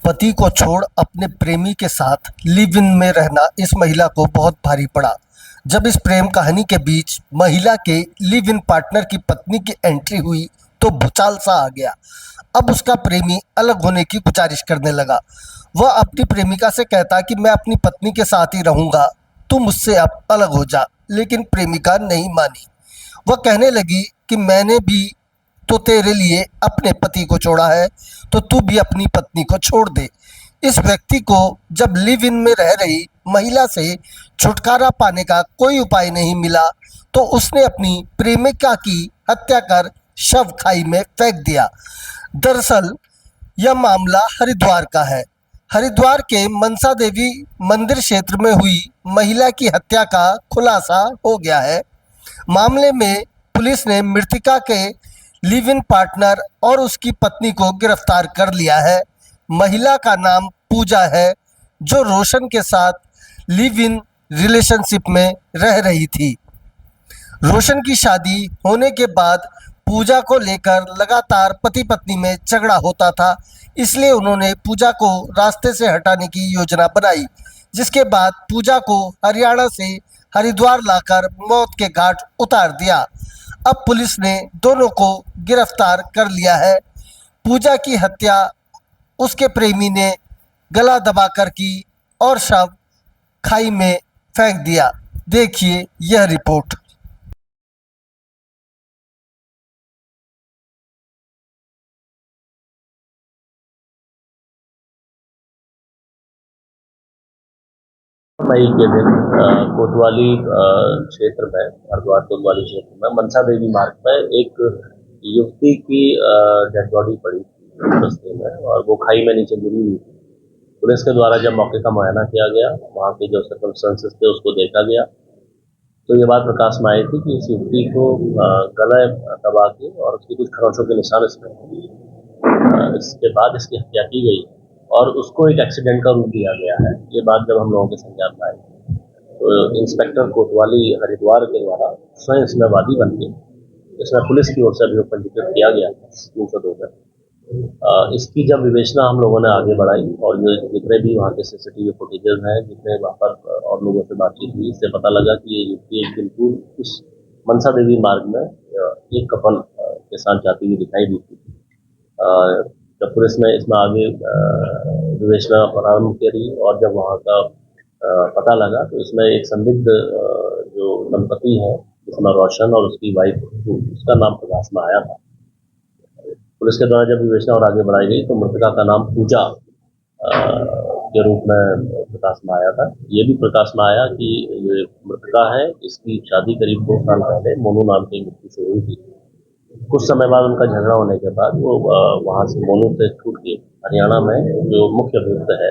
पति को छोड़ अपने प्रेमी के साथ लिव इन में रहना इस महिला को बहुत भारी पड़ा। जब इस प्रेम कहानी के बीच महिला के लिव इन पार्टनर की पत्नी की एंट्री हुई तो भूचाल सा आ गया। अब उसका प्रेमी अलग होने की गुजारिश करने लगा। वह अपनी प्रेमिका से कहता कि मैं अपनी पत्नी के साथ ही रहूंगा, तू मुझसे अब अलग हो जा। लेकिन प्रेमिका नहीं मानी। वह कहने लगी कि मैंने भी तो तेरे लिए अपने पति को छोड़ा है, तो तू भी अपनी पत्नी को छोड़ दे। इस व्यक्ति को जब लिव इन में रह रही महिला से छुटकारा पाने का कोई उपाय नहीं मिला तो उसने अपनी प्रेमिका की हत्या कर शव खाई में फेंक दिया। दरअसल यह मामला हरिद्वार का है। हरिद्वार के मनसा देवी मंदिर क्षेत्र में हुई महिला की हत्या का खुलासा हो गया है। मामले में पुलिस ने मृतका के लिव इन पार्टनर और उसकी पत्नी को गिरफ्तार कर लिया है। महिला का नाम पूजा है, जो रोशन के साथ लिव इन रिलेशनशिप में रह रही थी। रोशन की शादी होने के बाद पूजा को लेकर लगातार पति पत्नी में झगड़ा होता था, इसलिए उन्होंने पूजा को रास्ते से हटाने की योजना बनाई, जिसके बाद पूजा को हरियाणा से हरिद्वार लाकर मौत के घाट उतार दिया। अब पुलिस ने दोनों को गिरफ्तार कर लिया है। पूजा की हत्या उसके प्रेमी ने गला दबाकर की और शव खाई में फेंक दिया। देखिए यह रिपोर्ट। मई के दिन कोतवाली क्षेत्र में हरिद्वार कोतवाली क्षेत्र में मनसा देवी मार्ग पर एक युवती की डेड बॉडी पड़ी थी रास्ते में और वो खाई में नीचे गिरी हुई थी। पुलिस के द्वारा जब मौके का मुआयना किया गया, वहाँ के जो सर्कमस्टेंसेस थे उसको देखा गया, तो ये बात प्रकाश में आई थी कि इस युवती को गले दबा के और उसकी कुछ खरोंचों के निशान इसमें इसके बाद इसकी हत्या की गई और उसको एक एक्सीडेंट का रूप दिया गया है। ये बात जब हम लोगों के संज्ञान में आई तो इंस्पेक्टर कोतवाली हरिद्वार के द्वारा स्वयं इसमें वादी बन के इसमें पुलिस की ओर से अभियोग पंजीकृत किया गया 302 में। इसकी जब विवेचना हम लोगों ने आगे बढ़ाई और जो जितने भी वहाँ के सीसीटीवी फुटेजेस हैं, जितने वहाँ पर और लोगों से बातचीत हुई, इससे पता लगा कि ये युवती बिल्कुल उस मनसा देवी मार्ग में एक कपल के साथ जाती हुई दिखाई दी थी। जब पुलिस ने इसमें आगे विवेचना प्रारंभ करी और जब वहाँ का पता लगा तो इसमें एक संदिग्ध जो दंपति है जिसमें रोशन और उसकी वाइफ, उसका नाम प्रकाश में आया था। पुलिस के द्वारा जब विवेचना और आगे बढ़ाई गई तो मृतका का नाम पूजा के रूप में प्रकाश में आया था। ये भी प्रकाश में आया कि ये मृतका है, इसकी शादी करीब 2 साल पहले मोनू नाम के व्यक्ति से हुई थी। कुछ समय बाद उनका झगड़ा होने के बाद वो वहाँ से मोनू से छूट के हरियाणा में जो मुख्य अभियुक्त है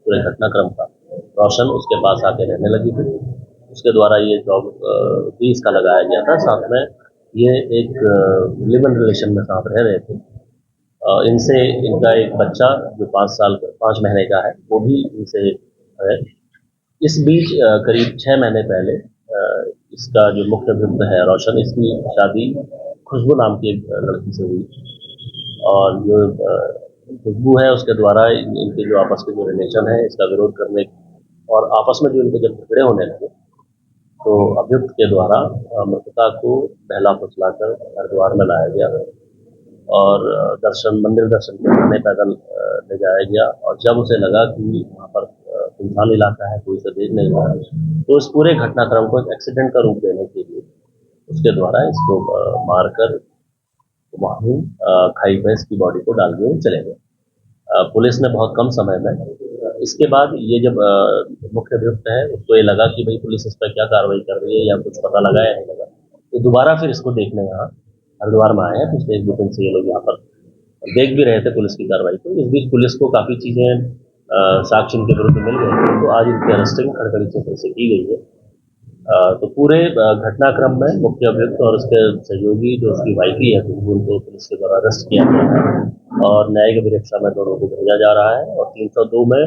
पूरे घटनाक्रम का रोशन, उसके पास आके रहने लगी थी। उसके द्वारा ये जॉब भी इसका लगाया गया था। साथ में ये एक लिव इन रिलेशन में साथ रह रहे थे। इनसे इनका एक बच्चा जो 5 महीने का है वो भी इनसे है। इस बीच करीब 6 महीने पहले इसका जो मुख्य अभियुक्त है रोशन, इसकी शादी खुशबू नाम की एक लड़की से हुई और जो खुशबू है उसके द्वारा इनके जो आपस के जो रिलेशन है इसका विरोध करने और आपस में जो इनके जब झगड़े होने लगे तो अभियुक्त के द्वारा मृतका को बहला फुसलाकर हरिद्वार में लाया गया और मंदिर दर्शन करने पैदल ले जाया गया। और जब उसे लगा कि वहाँ पर सुनसान इलाका है, कोई इसे देख नहीं रहा, तो इस पूरे घटनाक्रम को एक एक्सीडेंट का रूप देने के लिए उसके द्वारा इसको मारकर वहीं खाई में इसकी बॉडी को डाल के चले गए। पुलिस ने बहुत कम समय में इसके बाद ये जब मुख्य अभियुक्त है उसको ये लगा कि भाई पुलिस इस पर क्या कार्रवाई कर रही है या कुछ पता लगा या नहीं लगा, तो दोबारा फिर इसको देखने यहाँ हरिद्वार में आए हैं। पिछले 1-2 दिन से ये लोग यहाँ पर देख भी रहे थे पुलिस की कार्रवाई को। इस बीच पुलिस को काफ़ी चीज़ें साक्ष्य इनके विरुद्ध मिल गए, तो आज इनकी अरेस्टिंग खड़खड़ी क्षेत्र से की गई है। तो पूरे घटनाक्रम में मुख्य अभियुक्त और उसके सहयोगी जो उसकी वाइफी है उनको पुलिस के द्वारा अरेस्ट किया गया है और न्यायिक अभिरक्षा में दोनों को भेजा जा रहा है और 302 में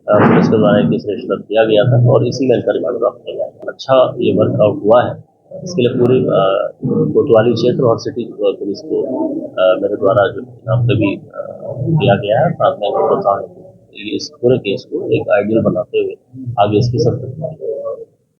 पुलिस के द्वारा केस रजिस्टर किया गया था और इसी में इनका रिमांड ड्रॉप किया गया। अच्छा ये वर्कआउट हुआ है, इसके लिए पूरी कोतवाली क्षेत्र और सिटी पुलिस को मेरे द्वारा जो नाम पे भी किया गया है, साथ में प्रोत्साहन इस पूरे केस को एक आइडियल बनाते हुए आगे इसकी सख्त